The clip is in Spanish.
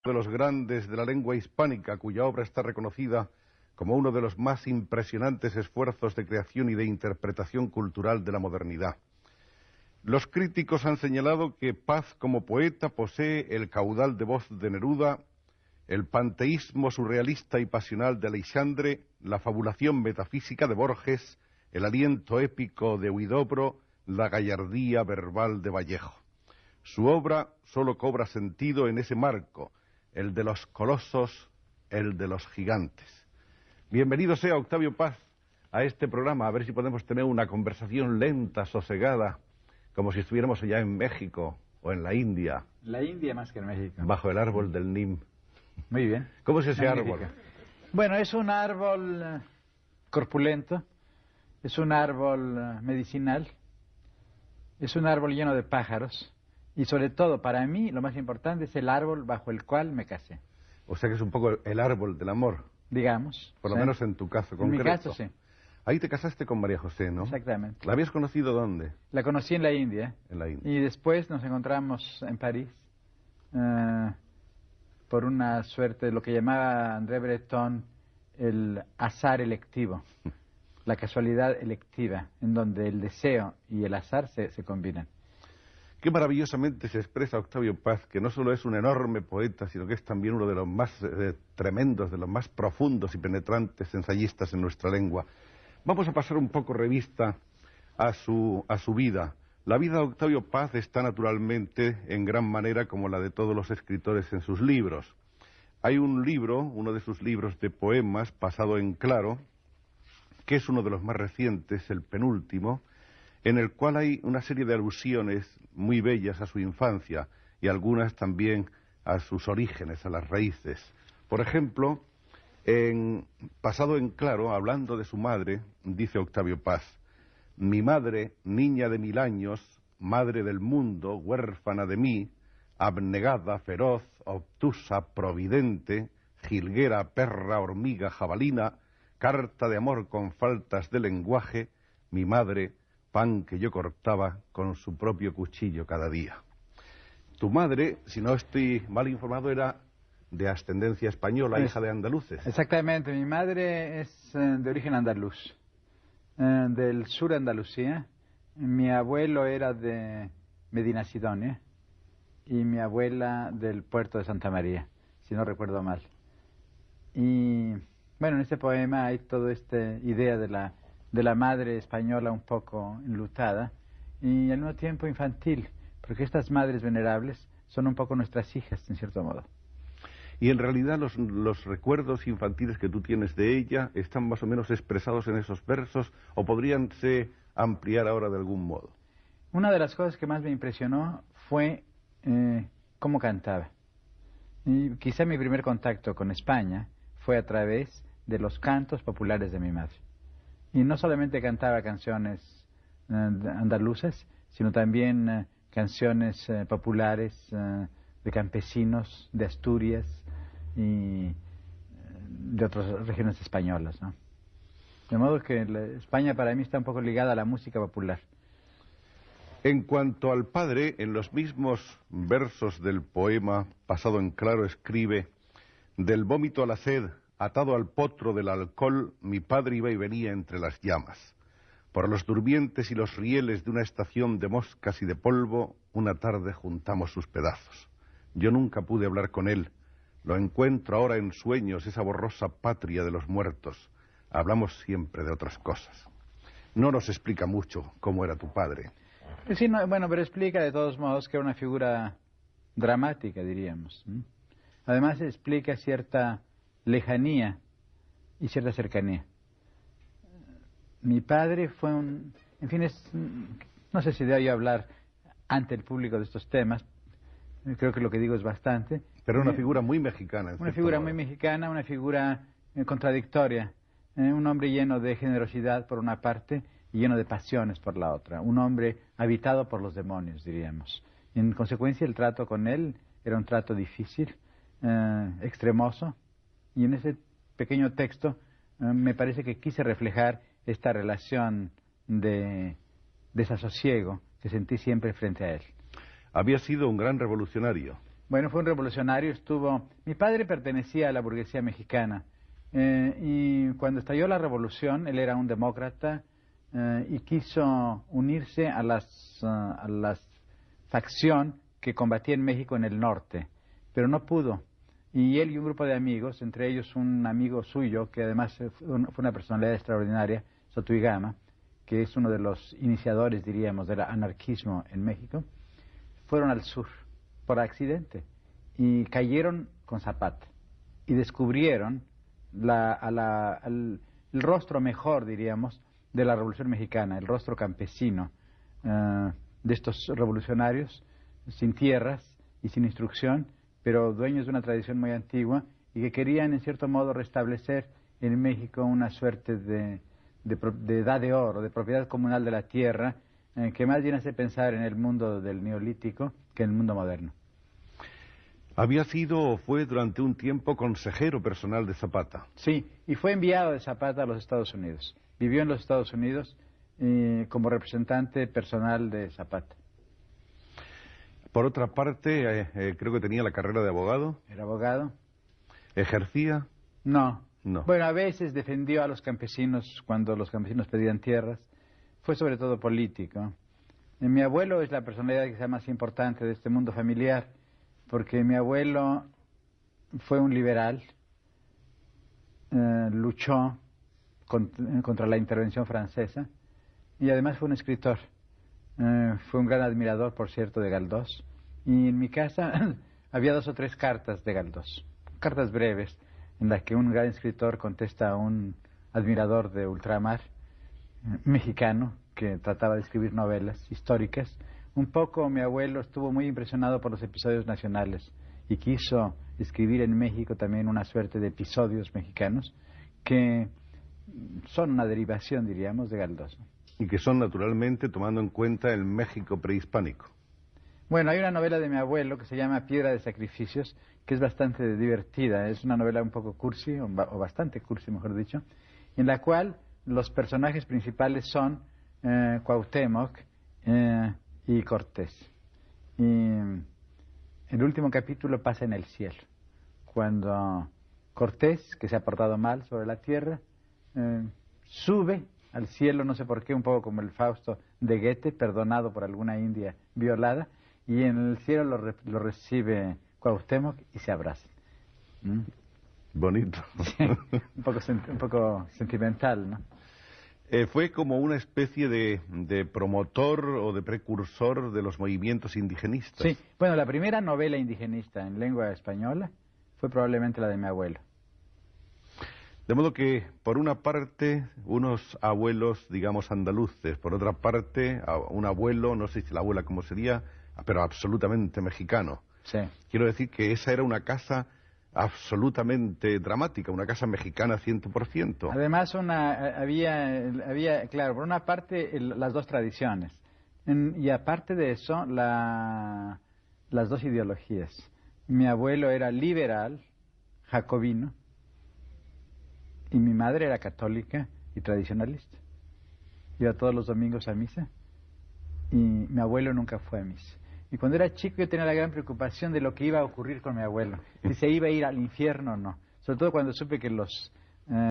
de los grandes de la lengua hispánica, cuya obra está reconocida como uno de los más impresionantes esfuerzos de creación y de interpretación cultural de la modernidad. Los críticos han señalado que Paz como poeta posee el caudal de voz de Neruda, el panteísmo surrealista y pasional de Aleixandre, la fabulación metafísica de Borges, el aliento épico de Huidobro, la gallardía verbal de Vallejo. Su obra solo cobra sentido en ese marco, el de los colosos, el de los gigantes. Bienvenido sea Octavio Paz a este programa, a ver si podemos tener una conversación lenta, sosegada, como si estuviéramos allá en México o en la India. La India más que en México. Bajo el árbol del Nim. Muy bien. ¿Cómo es ese árbol? Bueno, es un árbol corpulento, es un árbol medicinal, es un árbol lleno de pájaros y sobre todo, para mí, lo más importante es el árbol bajo el cual me casé. O sea que es un poco el árbol del amor. Digamos. Por lo menos en tu caso concreto. En mi caso, sí. Ahí te casaste con María José, ¿no? Exactamente. ¿La habías conocido dónde? La conocí en la India. En la India. Y después nos encontramos en París por una suerte de lo que llamaba André Breton el azar electivo, la casualidad electiva, en donde el deseo y el azar se combinan. Qué maravillosamente se expresa Octavio Paz, que no solo es un enorme poeta, sino que es también uno de los más tremendos, de los más profundos y penetrantes ensayistas en nuestra lengua. Vamos a pasar un poco revista a su vida. La vida de Octavio Paz está naturalmente en gran manera como la de todos los escritores en sus libros. Hay un libro, uno de sus libros de poemas, Pasado en Claro, que es uno de los más recientes, el penúltimo, en el cual hay una serie de alusiones muy bellas a su infancia y algunas también a sus orígenes, a las raíces. Por ejemplo, en Pasado en Claro, hablando de su madre, dice Octavio Paz: mi madre, niña de 1000 años, madre del mundo, huérfana de mí, abnegada, feroz, obtusa, providente, jilguera, perra, hormiga, jabalina, carta de amor con faltas de lenguaje, mi madre, pan que yo cortaba con su propio cuchillo cada día. Tu madre, si no estoy mal informado, era de ascendencia española, hija de andaluces. Exactamente, mi madre es de origen andaluz, del sur de Andalucía. Mi abuelo era de Medinasidonia y mi abuela del puerto de Santa María, si no recuerdo mal. Y bueno, en este poema hay toda esta idea de la madre española un poco enlutada y al mismo tiempo infantil, porque estas madres venerables son un poco nuestras hijas, en cierto modo. Y en realidad los recuerdos infantiles que tú tienes de ella están más o menos expresados en esos versos, o podríanse ampliar ahora de algún modo. Una de las cosas que más me impresionó fue cómo cantaba. Y quizá mi primer contacto con España fue a través de los cantos populares de mi madre. Y no solamente cantaba canciones andaluzas, sino también canciones populares de campesinos de Asturias y de otras regiones españolas, ¿no? De modo que España para mí está un poco ligada a la música popular. En cuanto al padre, en los mismos versos del poema Pasado en Claro escribe: del vómito a la sed, atado al potro del alcohol, mi padre iba y venía entre las llamas. Por los durmientes y los rieles de una estación de moscas y de polvo, una tarde juntamos sus pedazos. Yo nunca pude hablar con él. Lo encuentro ahora en sueños, esa borrosa patria de los muertos. Hablamos siempre de otras cosas. No nos explica mucho cómo era tu padre. Sí, no, bueno, pero explica de todos modos que era una figura dramática, diríamos. Además explica cierta lejanía y cierta cercanía. Mi padre fue en fin, no sé si debo yo hablar ante el público de estos temas, creo que lo que digo es bastante. Pero una figura muy mexicana. Una figura muy mexicana, una figura contradictoria, un hombre lleno de generosidad por una parte y lleno de pasiones por la otra, un hombre habitado por los demonios, diríamos. En consecuencia, el trato con él era un trato difícil, extremoso, y en ese pequeño texto me parece que quise reflejar esta relación de desasosiego que sentí siempre frente a él. Había sido un gran revolucionario. Bueno, fue un revolucionario, Mi padre pertenecía a la burguesía mexicana, y cuando estalló la revolución, él era un demócrata, y quiso unirse a la facción que combatía en México en el norte, pero no pudo. Y él y un grupo de amigos, entre ellos un amigo suyo, que además fue una personalidad extraordinaria, Sotuigama, que es uno de los iniciadores, diríamos, del anarquismo en México, fueron al sur por accidente y cayeron con Zapata y descubrieron el rostro mejor, diríamos, de la Revolución Mexicana, el rostro campesino de estos revolucionarios sin tierras y sin instrucción, pero dueños de una tradición muy antigua y que querían, en cierto modo, restablecer en México una suerte de edad de oro, de propiedad comunal de la tierra, que más bien hace pensar en el mundo del neolítico que en el mundo moderno. Fue durante un tiempo consejero personal de Zapata. Sí, y fue enviado de Zapata a los Estados Unidos. Vivió en los Estados Unidos como representante personal de Zapata. Por otra parte, creo que tenía la carrera de abogado. ¿Era abogado? ¿Ejercía? No. No. Bueno, a veces defendió a los campesinos cuando los campesinos pedían tierras. Fue sobre todo político. Mi abuelo es la personalidad quizá más importante de este mundo familiar, porque mi abuelo fue un liberal, luchó contra la intervención francesa y además fue un escritor. Fue un gran admirador, por cierto, de Galdós. Y en mi casa había 2 o 3 cartas de Galdós, cartas breves, en las que un gran escritor contesta a un admirador de ultramar mexicano que trataba de escribir novelas históricas. Un poco mi abuelo estuvo muy impresionado por los episodios nacionales y quiso escribir en México también una suerte de episodios mexicanos que son una derivación, diríamos, de Galdós. Y que son, naturalmente, tomando en cuenta el México prehispánico. Bueno, hay una novela de mi abuelo que se llama Piedra de Sacrificios, que es bastante divertida. Es una novela un poco cursi, o bastante cursi, mejor dicho, en la cual los personajes principales son Cuauhtémoc y Cortés. Y el último capítulo pasa en el cielo, cuando Cortés, que se ha portado mal sobre la tierra, sube al cielo, no sé por qué, un poco como el Fausto de Goethe, perdonado por alguna india violada, y en el cielo lo recibe Cuauhtémoc y se abrazan. Bonito. Sí, un poco sentimental, ¿no? Fue como una especie de promotor o de precursor de los movimientos indigenistas. Sí, bueno, la primera novela indigenista en lengua española fue probablemente la de mi abuelo. De modo que, por una parte, unos abuelos, digamos, andaluces, por otra parte, un abuelo, no sé si la abuela cómo sería, pero absolutamente mexicano. Sí. Quiero decir que esa era una casa absolutamente dramática, una casa mexicana 100%. Además, había, claro, por una parte las 2 tradiciones, y aparte de eso, las 2 ideologías. Mi abuelo era liberal, jacobino, y mi madre era católica y tradicionalista. Iba todos los domingos a misa y mi abuelo nunca fue a misa. Y cuando era chico yo tenía la gran preocupación de lo que iba a ocurrir con mi abuelo, si se iba a ir al infierno o no. Sobre todo cuando supe que los